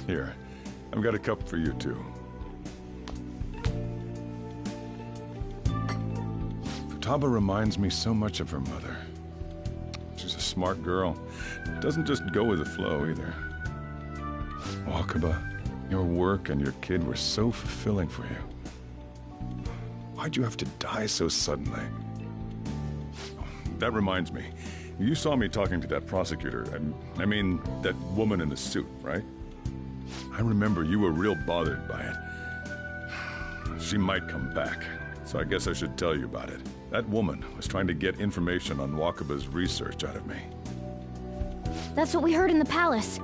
Here, I've got a cup for you too. Futaba reminds me so much of her mother. She's a smart girl. Doesn't just go with the flow either. Wakaba, your work and your kid were so fulfilling for you. Why'd you have to die so suddenly? That reminds me. You saw me talking to that prosecutor. I mean, that woman in the suit, right? I remember you were real bothered by it. She might come back, so I guess I should tell you about it. That woman was trying to get information on Wakaba's research out of me. That's what we heard in the palace.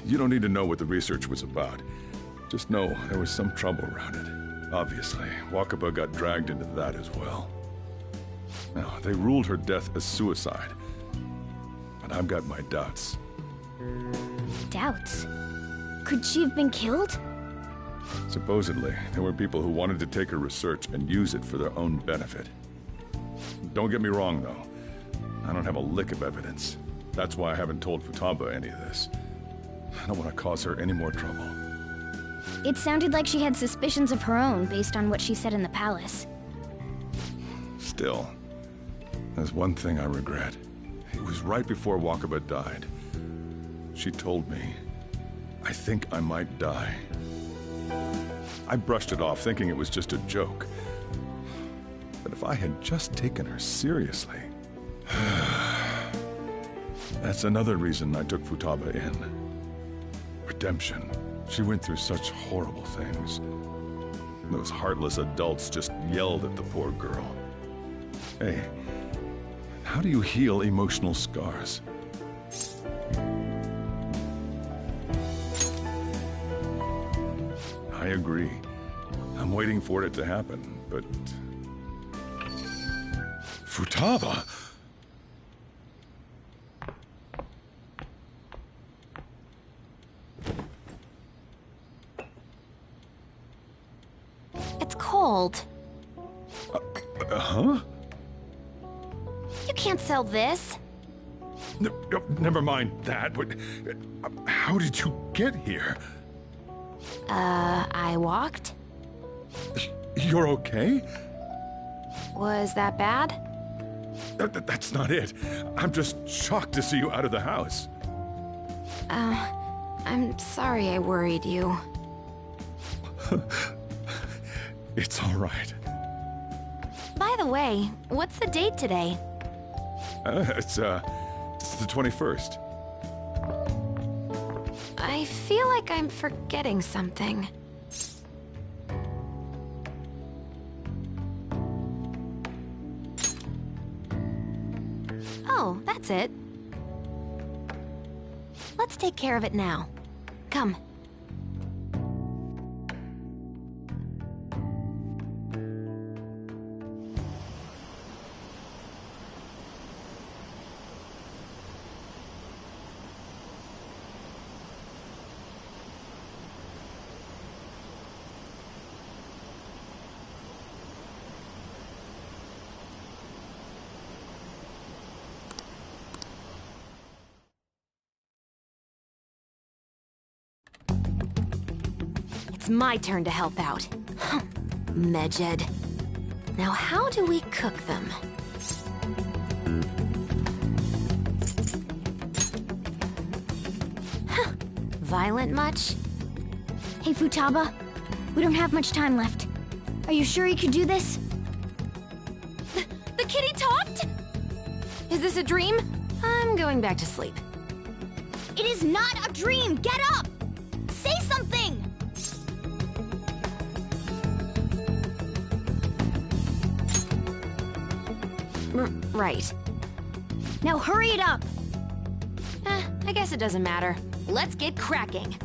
You don't need to know what the research was about. Just know there was some trouble around it. Obviously, Wakaba got dragged into that as well. Now, they ruled her death as suicide. But I've got my doubts. Doubts? Could she have been killed? Supposedly, there were people who wanted to take her research and use it for their own benefit. Don't get me wrong, though. I don't have a lick of evidence. That's why I haven't told Futaba any of this. I don't want to cause her any more trouble. It sounded like she had suspicions of her own based on what she said in the palace. Still, there's one thing I regret. It was right before Wakaba died. She told me, I think I might die. I brushed it off, thinking it was just a joke. But if I had just taken her seriously... That's another reason I took Futaba in. Redemption. She went through such horrible things. Those heartless adults just yelled at the poor girl. Hey, how do you heal emotional scars? I agree. I'm waiting for it to happen, but... Futaba! It's cold. Huh? You can't sell this. Never mind that, but... How did you get here? I walked? You're okay? Was that bad? That's not it. I'm just shocked to see you out of the house. I'm sorry I worried you. It's all right. By the way, what's the date today? It's the 21st. I feel like I'm forgetting something. Oh, that's it. Let's take care of it now. Come. It's my turn to help out. Medjed. Now how do we cook them? Violent much? Hey, Futaba. We don't have much time left. Are you sure you could do this? The kitty talked? Is this a dream? I'm going back to sleep. It is not a dream! Get up! Say something! Right. Now hurry it up! I guess it doesn't matter. Let's get cracking.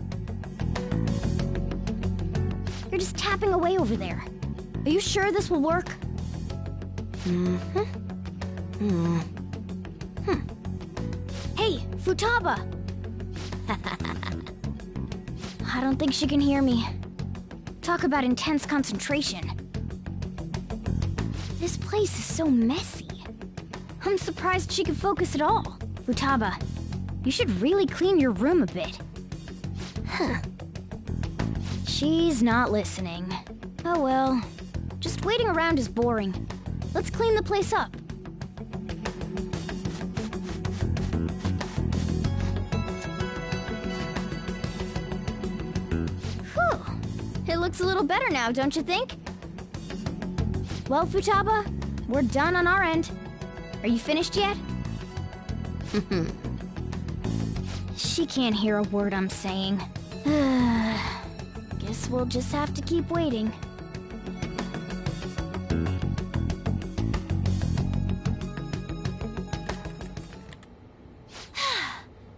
You're just tapping away over there. Are you sure this will work? Hey, Futaba! I don't think she can hear me. Talk about intense concentration. This place is so messy. I'm surprised she could focus at all. Futaba, you should really clean your room a bit. She's not listening. Oh well. Just waiting around is boring. Let's clean the place up. Whew. It looks a little better now, don't you think? Well, Futaba, we're done on our end. Are you finished yet? She can't hear a word I'm saying. Guess we'll just have to keep waiting.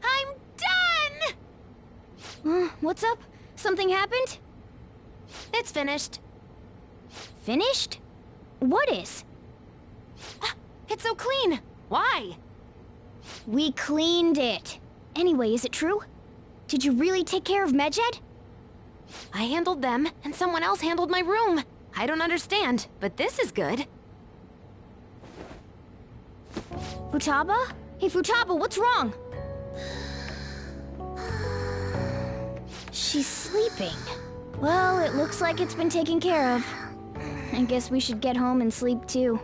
I'm done! What's up? Something happened? It's finished. Finished? What is? It's so clean. Why? We cleaned it. Anyway, is it true? Did you really take care of Medjed? I handled them, and someone else handled my room. I don't understand, but this is good. Futaba? Hey, Futaba, what's wrong? She's sleeping. Well, it looks like it's been taken care of. I guess we should get home and sleep too.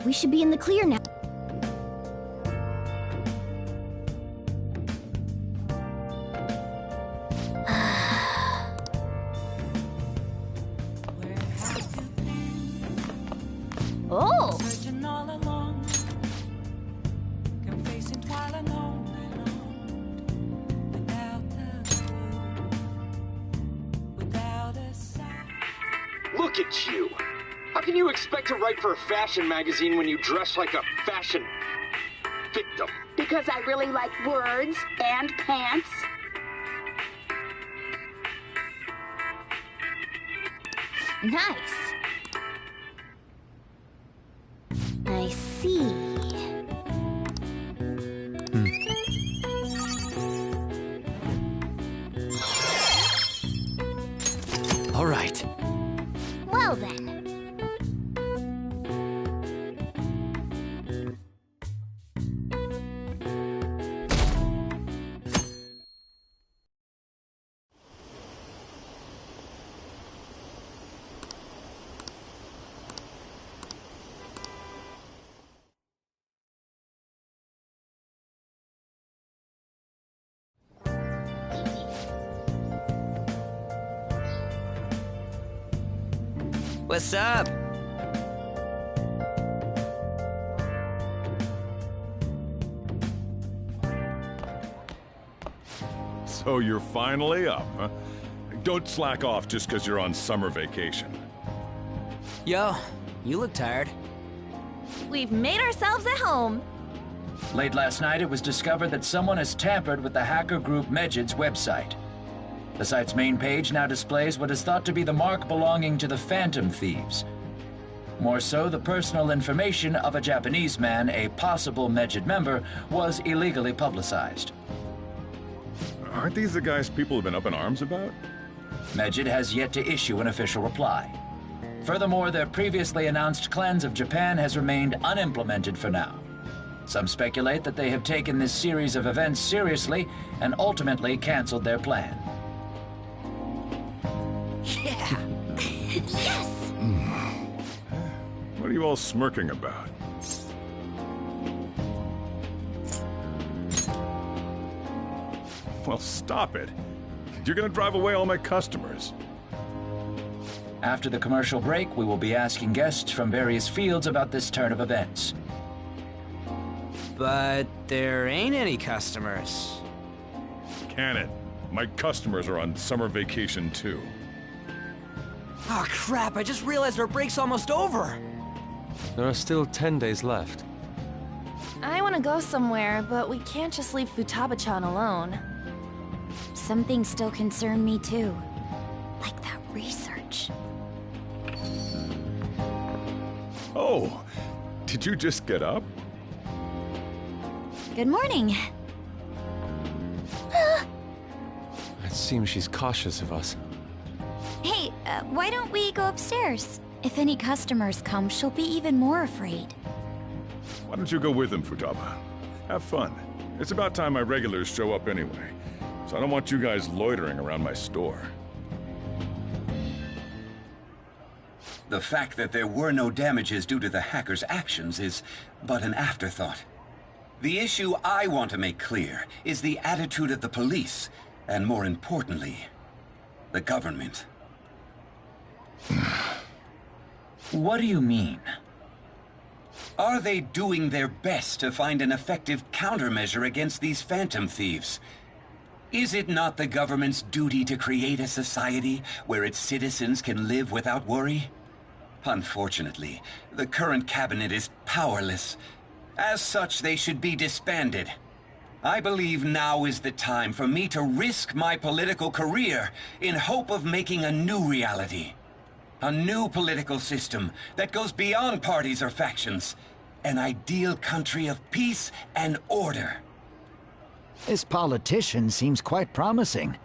We should be in the clear now. Oh! Searching all along, confessing while alone without a clue, without a sign. Look at you! How can you expect to write for a fashion magazine when you dress like a fashion victim? Because I really like words and pants. Nice. I see. All right. Well then. What's up? So you're finally up, huh? Don't slack off just because you're on summer vacation. Yo, you look tired. We've made ourselves at home. Late last night, it was discovered that someone has tampered with the hacker group Medjed's website. The site's main page now displays what is thought to be the mark belonging to the Phantom Thieves. More so, the personal information of a Japanese man, a possible Medjed member, was illegally publicized. Aren't these the guys people have been up in arms about? Medjed has yet to issue an official reply. Furthermore, their previously announced cleanse of Japan has remained unimplemented for now. Some speculate that they have taken this series of events seriously and ultimately canceled their plan. Yeah. Yes! What are you all smirking about? Well, stop it. You're gonna drive away all my customers. After the commercial break, we will be asking guests from various fields about this turn of events. But there ain't any customers. Can it? My customers are on summer vacation too. Oh crap, I just realized our break's almost over. There are still 10 days left. I want to go somewhere, but we can't just leave Futaba-chan alone. Some things still concern me too. Like that research. Oh, did you just get up? Good morning. It seems she's cautious of us. Hey, why don't we go upstairs? If any customers come, she'll be even more afraid. Why don't you go with them, Futaba? Have fun. It's about time my regulars show up anyway, so I don't want you guys loitering around my store. The fact that there were no damages due to the hacker's actions is but an afterthought. The issue I want to make clear is the attitude of the police, and more importantly, the government. What do you mean? Are they doing their best to find an effective countermeasure against these phantom thieves? Is it not the government's duty to create a society where its citizens can live without worry? Unfortunately, the current cabinet is powerless. As such, they should be disbanded. I believe now is the time for me to risk my political career in hope of making a new reality. A new political system that goes beyond parties or factions. An ideal country of peace and order. This politician seems quite promising.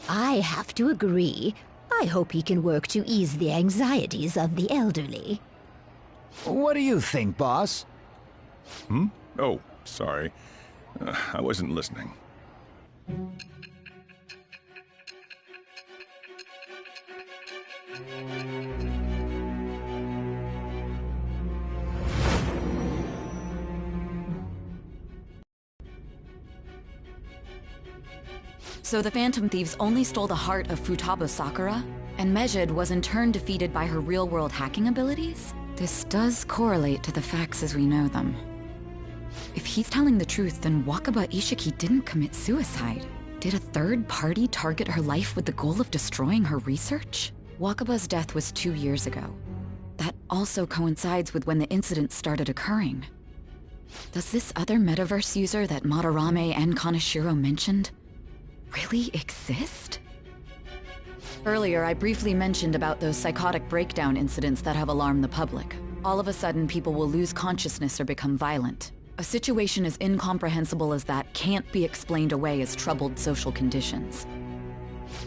I have to agree. I hope he can work to ease the anxieties of the elderly. What do you think, boss? Oh, sorry. I wasn't listening. So the Phantom Thieves only stole the heart of Futaba Sakura? And Mejid was in turn defeated by her real-world hacking abilities? This does correlate to the facts as we know them. If he's telling the truth, then Wakaba Ishiki didn't commit suicide. Did a third party target her life with the goal of destroying her research? Wakaba's death was 2 years ago. That also coincides with when the incident started occurring. Does this other metaverse user that Madarame and Kaneshiro mentioned really exist? Earlier, I briefly mentioned about those psychotic breakdown incidents that have alarmed the public. All of a sudden, people will lose consciousness or become violent. A situation as incomprehensible as that can't be explained away as troubled social conditions.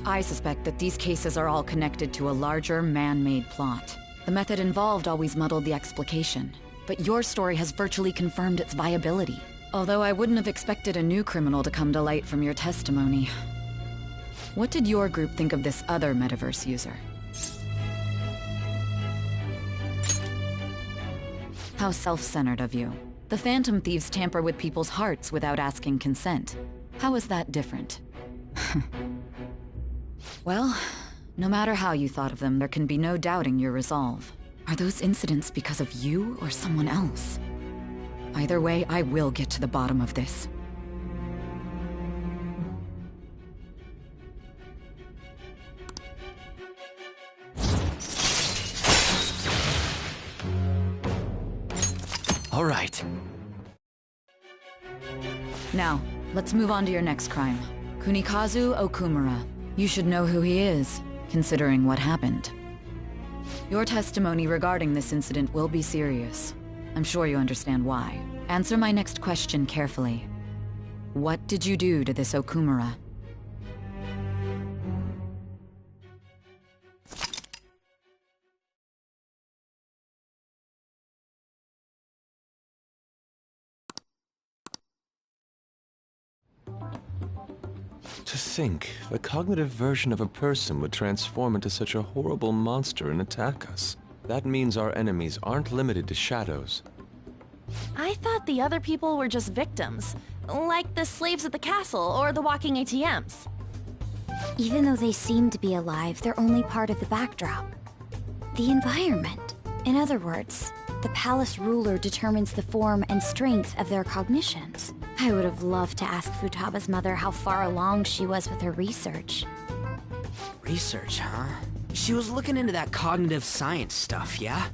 I suspect that these cases are all connected to a larger, man-made plot. The method involved always muddled the explication, but your story has virtually confirmed its viability. Although I wouldn't have expected a new criminal to come to light from your testimony. What did your group think of this other metaverse user? How self-centered of you. The Phantom Thieves tamper with people's hearts without asking consent. How is that different? Well, no matter how you thought of them, there can be no doubting your resolve. Are those incidents because of you or someone else? Either way, I will get to the bottom of this. All right. Now, let's move on to your next crime. Kunikazu Okumura. You should know who he is, considering what happened. Your testimony regarding this incident will be serious. I'm sure you understand why. Answer my next question carefully. What did you do to this Okumura? To think, the cognitive version of a person would transform into such a horrible monster and attack us. That means our enemies aren't limited to shadows. I thought the other people were just victims, like the slaves at the castle or the walking ATMs. Even though they seem to be alive, they're only part of the backdrop. The environment. In other words, the palace ruler determines the form and strength of their cognitions. I would have loved to ask Futaba's mother how far along she was with her research. Research, huh? She was looking into that cognitive science stuff, yeah?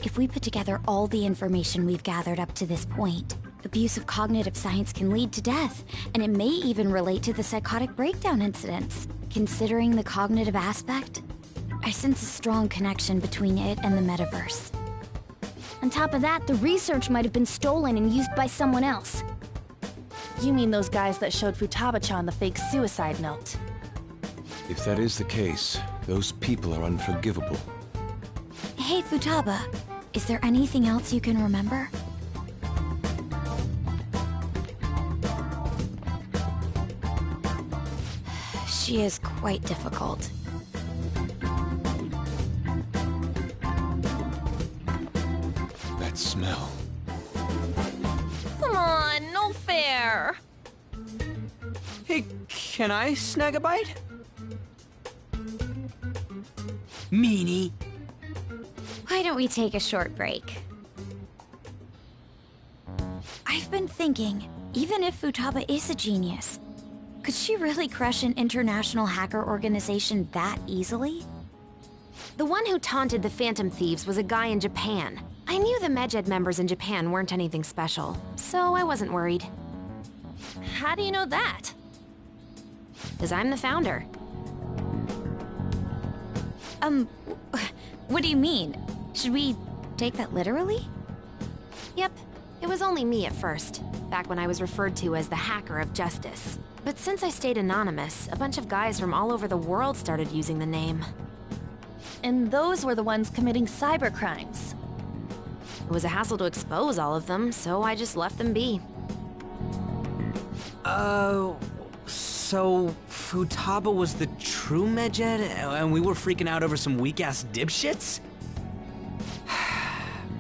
If we put together all the information we've gathered up to this point, abuse of cognitive science can lead to death, and it may even relate to the psychotic breakdown incidents. Considering the cognitive aspect, I sense a strong connection between it and the metaverse. On top of that, the research might have been stolen and used by someone else. You mean those guys that showed Futaba-chan the fake suicide note? If that is the case, those people are unforgivable. Hey, Futaba, is there anything else you can remember? She is quite difficult. That smell. Come on, no fair! Hey, can I snag a bite? Meanie. Why don't we take a short break? I've been thinking, even if Futaba is a genius, could she really crush an international hacker organization that easily? The one who taunted the Phantom Thieves was a guy in Japan. I knew the Medjed members in Japan weren't anything special, so I wasn't worried. How do you know that? Because I'm the founder. What do you mean? Should we take that literally? Yep, it was only me at first, back when I was referred to as the Hacker of Justice. But since I stayed anonymous, a bunch of guys from all over the world started using the name. And those were the ones committing cybercrimes. It was a hassle to expose all of them, so I just left them be. So Futaba was the true Medjed, and we were freaking out over some weak-ass dipshits?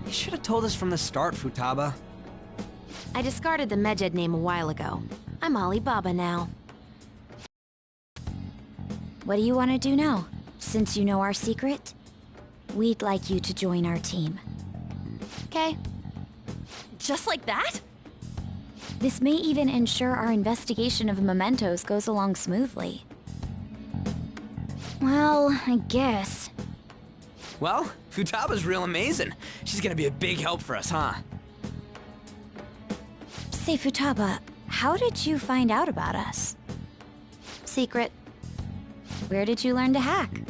You should have told us from the start, Futaba. I discarded the Medjed name a while ago. I'm Alibaba now. What do you want to do now? Since you know our secret, we'd like you to join our team. Okay? Just like that? This may even ensure our investigation of mementos goes along smoothly. Well, I guess. Well, Futaba's real amazing. She's gonna be a big help for us, huh? Say, Futaba, how did you find out about us? Secret. Where did you learn to hack?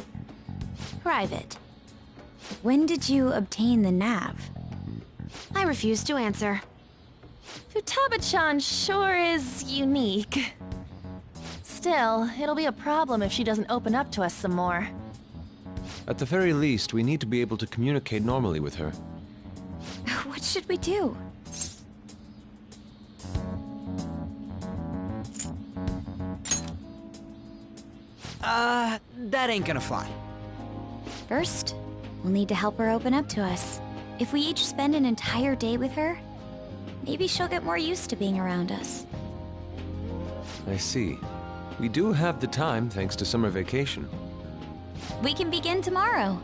Private. When did you obtain the nav? I refuse to answer. Futaba-chan sure is unique. Still, it'll be a problem if she doesn't open up to us some more. At the very least, we need to be able to communicate normally with her. What should we do? That ain't gonna fly. First, we'll need to help her open up to us. If we each spend an entire day with her, maybe she'll get more used to being around us. I see. We do have the time, thanks to summer vacation. We can begin tomorrow.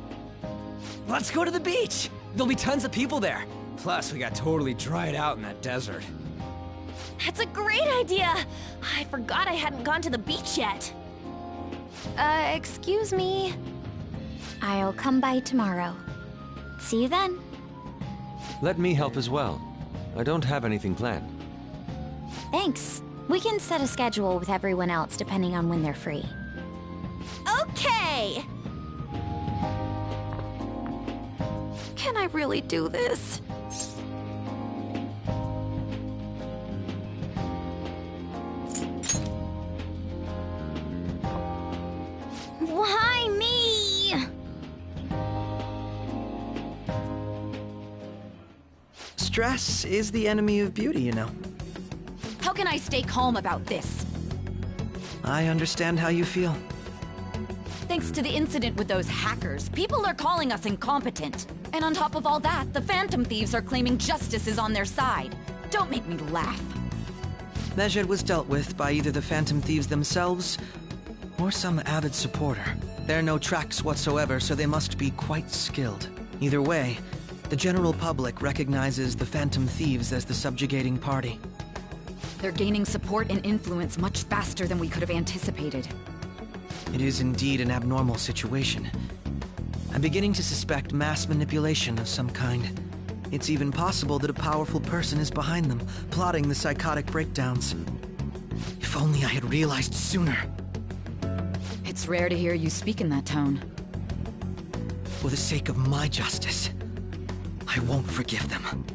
Let's go to the beach! There'll be tons of people there. Plus, we got totally dried out in that desert. That's a great idea! I forgot I hadn't gone to the beach yet. Excuse me. I'll come by tomorrow. See you then. Let me help as well. I don't have anything planned. Thanks. We can set a schedule with everyone else depending on when they're free. Okay! Can I really do this? Why me? Stress is the enemy of beauty, you know. How can I stay calm about this? I understand how you feel. Thanks to the incident with those hackers, people are calling us incompetent. And on top of all that, the Phantom Thieves are claiming justice is on their side. Don't make me laugh. Medjed was dealt with by either the Phantom Thieves themselves or some avid supporter. There are no tracks whatsoever, so they must be quite skilled. Either way, the general public recognizes the Phantom Thieves as the subjugating party. They're gaining support and influence much faster than we could have anticipated. It is indeed an abnormal situation. I'm beginning to suspect mass manipulation of some kind. It's even possible that a powerful person is behind them, plotting the psychotic breakdowns. If only I had realized sooner. It's rare to hear you speak in that tone. For the sake of my justice, I won't forgive them.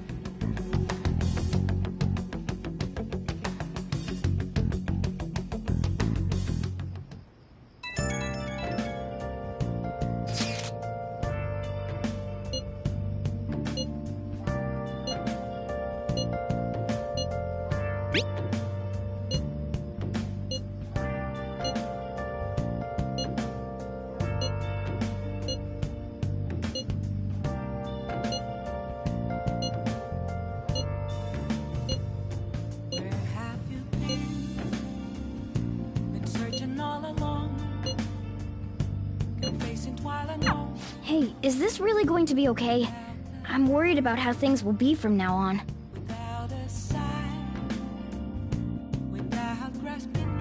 Hey, is this really going to be okay? I'm worried about how things will be from now on. Without a sign, without grasping